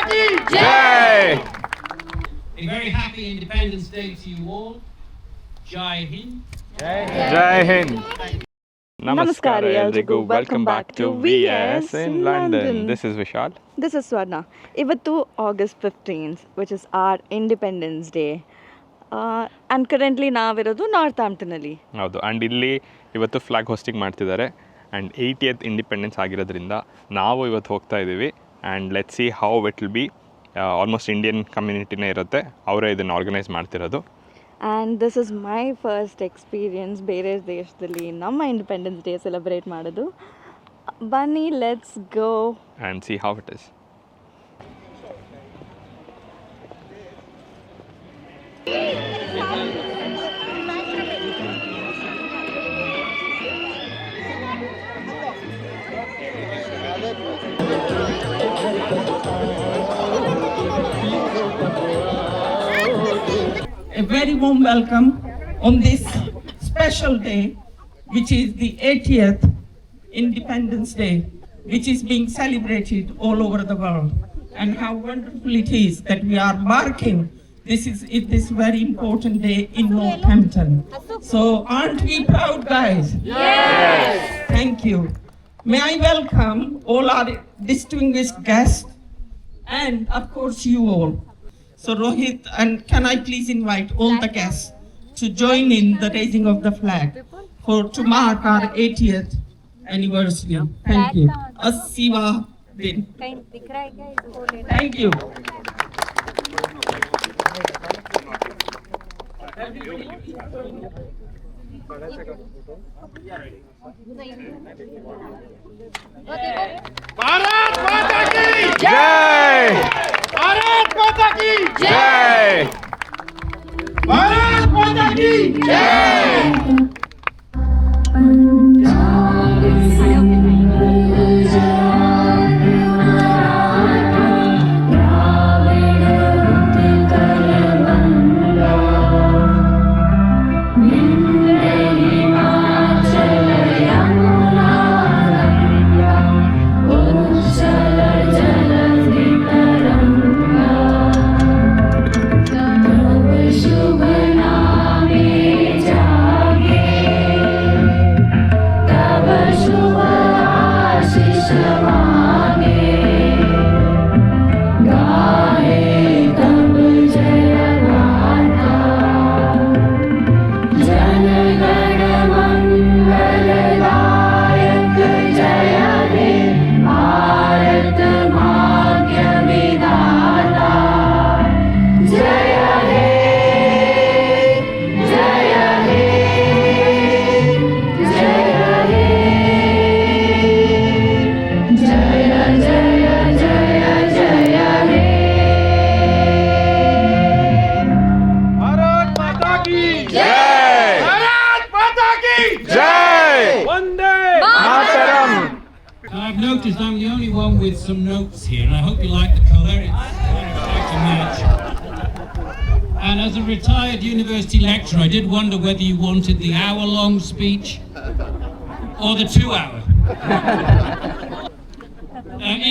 ki Jai! A very happy Independence Day to you all. Jai Hind. Jai Hind. ನಮಸ್ಕಾರ ಎಲ್ರಿಗೂ welcome back to VS in London. This is Vishal. This is Swarna. ಇವತ್ತು August 15th, which is our Independence Day. And currently ನಾವಿರೋದು ನಾರ್ಥ್ಆಂಪ್ಟನಲ್ಲಿ. ಹೌದು, and ಇಲ್ಲಿ ಇವತ್ತು flag hosting ಮಾಡ್ತಿದ್ದಾರೆ and 80th independence ಆಗಿರೋದ್ರಿಂದ ನಾವು ಇವತ್ತು ಹೋಗ್ತಾ ಇದ್ದೀವಿ and let see how it will be. Almost Indian ಕಮ್ಯುನಿಟಿನೇ ಇರುತ್ತೆ, ಅವರೇ ಇದನ್ನು ಆರ್ಗನೈಸ್ ಮಾಡ್ತಿರೋದು. And this is my first experience ಬೇರೆ ದೇಶದಲ್ಲಿ ನಮ್ಮ ಇಂಡಿಪೆಂಡೆನ್ಸ್ ಡೇ ಸೆಲೆಬ್ರೇಟ್ ಮಾಡೋದು. ಬನ್ನಿ, let's go and see how it is. A very warm welcome on this special day, which is the 80th Independence Day, which is being celebrated all over the world. And how wonderful it is that we are marking this very important day in Northampton. So aren't we proud, guys? Yes! Thank you. May I welcome all our distinguished guests and of course you all. So Rohit, and can I please invite all the guests to join in the raising of the flag to mark our 80th anniversary. Thank you. Asiva Din. Thank you. Bharat Mata ki Jai! Bharat Mata ki Jai! Bharat Mata ki Jai! I've noticed I'm the only one with some notes here, and I hope you like the colour. It's kind of hard to match. And as a retired university lecturer, I did wonder whether you wanted the hour-long speech or the 2-hour.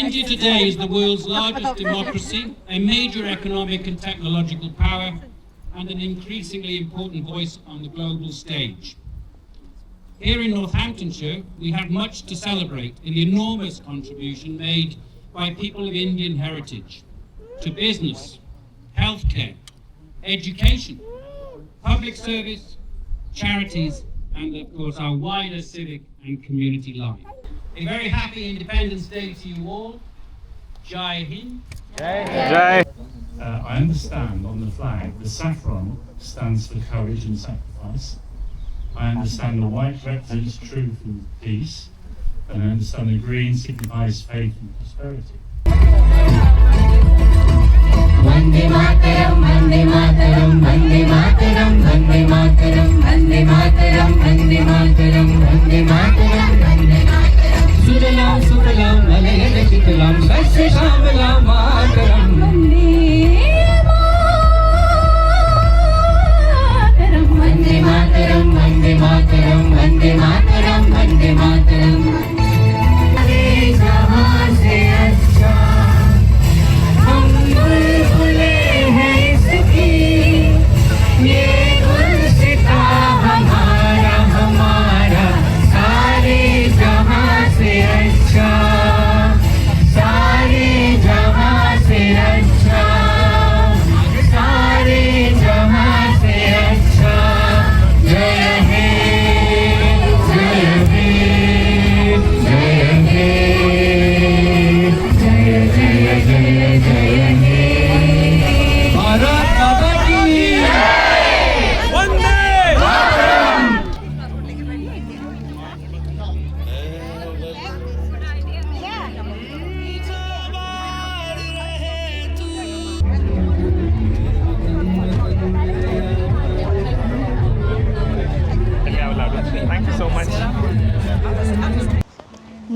India today is the world's largest democracy, a major economic and technological power, and an increasingly important voice on the global stage. Here in Northamptonshire, we have much to celebrate in the enormous contribution made by people of Indian heritage to business, healthcare, education, public service, charities, and of course our wider civic and community life. A very happy Independence Day to you all. Jai Hind. Jai! I understand on the flag the saffron stands for courage and sacrifice. I understand the white represents truth and peace, and I understand the green signifies faith and prosperity. Vande Mataram, Vande Mataram, Vande Mataram, Vande Mataram, Vande Mataram, Vande Mataram, Vande Mataram, Vande Mataram. Sudalam, Sudalam, Malayada Chitalam, Sasya Shamalam, Mataram. Vande Mataram, Vande Mataram, Vande Mataram, Vande Mataram. Hare Jahan se अच्छा हम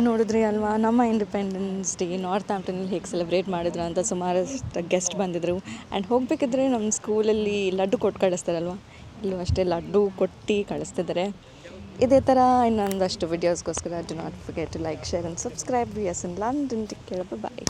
ನೋಡಿದ್ರಿ ಅಲ್ವಾ ನಮ್ಮ independence day ನಾರ್ಥ್ಆಂಪ್ಟನಲ್ಲಿ ಹೇಗೆ celebrate ಮಾಡಿದ್ರು ಅಂತ. ಸುಮಾರಷ್ಟು guest ಬಂದಿದ್ದರು. ಆ್ಯಂಡ್ ಹೋಗಬೇಕಿದ್ರೆ ನಮ್ಮ ಸ್ಕೂಲಲ್ಲಿ ಲಡ್ಡು ಕೊಟ್ಟು ಕಳಿಸ್ತಾರಲ್ವ, ಇಲ್ಲೂ ಅಷ್ಟೇ ಲಡ್ಡು ಕೊಟ್ಟು ಕಳಿಸ್ತಿದ್ದಾರೆ. ಇದೇ ಥರ ಇನ್ನೊಂದಷ್ಟು ವಿಡಿಯೋಸ್ಗೋಸ್ಕರ do not forget to like, share and subscribe. We is in London. Take care, bye.